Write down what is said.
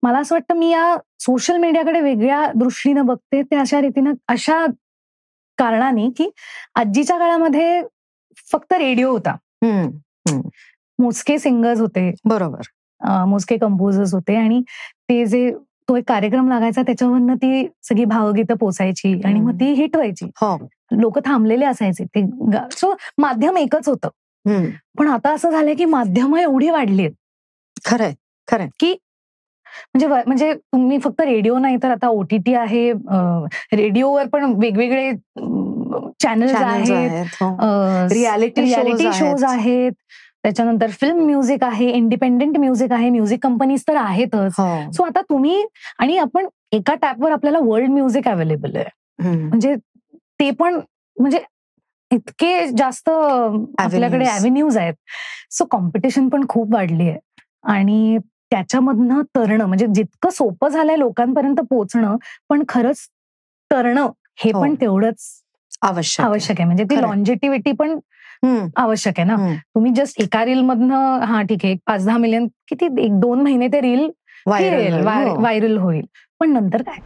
मला असं वाटतं मी या सोशल मीडियाकडे वेगळ्या दृष्टीने बघते ते अशा रीतीनं अशा कारणाने, की आजीच्या काळामध्ये फक्त रेडिओ होता. हं, हं. मोजके सिंगर्स होते. बरोबर. मोजके कंपोजर्स होते आणि ते जे तो एक कार्यक्रम लागायचा त्याच्यावरनं ती सगळी भावगीतं पोचायची आणि मग ती हिट व्हायची. हो. लोकं थांबलेले असायचे. ते सो माध्यम एकच होतं. पण आता असं झालंय, की माध्यमं एवढी वाढली आहेत. खरंय, खरंय. की म्हणजे तुम्ही फक्त रेडिओ नाही तर आता ओ-टी-टी आहे. रेडिओवर पण वेगवेगळे चॅनल्स आहेत. रियालिटी शोज आहेत. त्याच्यानंतर फिल्म म्युझिक आहे, इंडिपेंडेंट म्युझिक आहे, म्युझिक कंपनीज तर आहेतच. सो आता तुम्ही आणि आपण एका टॅपवर आपल्याला वर्ल्ड म्युझिक अवेलेबल आहे. म्हणजे ते पण म्हणजे इतके जास्त आपल्याकडे अव्हेन्यूज आहेत. सो कॉम्पिटिशन पण खूप वाढली आहे आणि त्याच्यामधनं तरणं म्हणजे जितकं सोपं झालंय लोकांपर्यंत पोहोचणं, पण खरंच तरणं हे पण तेवढंच आवश्यक आहे. म्हणजे ती लॉन्जेटिव्हिटी पण आवश्यक आहे ना. तुम्ही जस्ट एका रील मधनं ठीक आहे 5-10 मिलियन किती 1-2 महिने ते रील व्हायरल होईल. पण नंतर काय?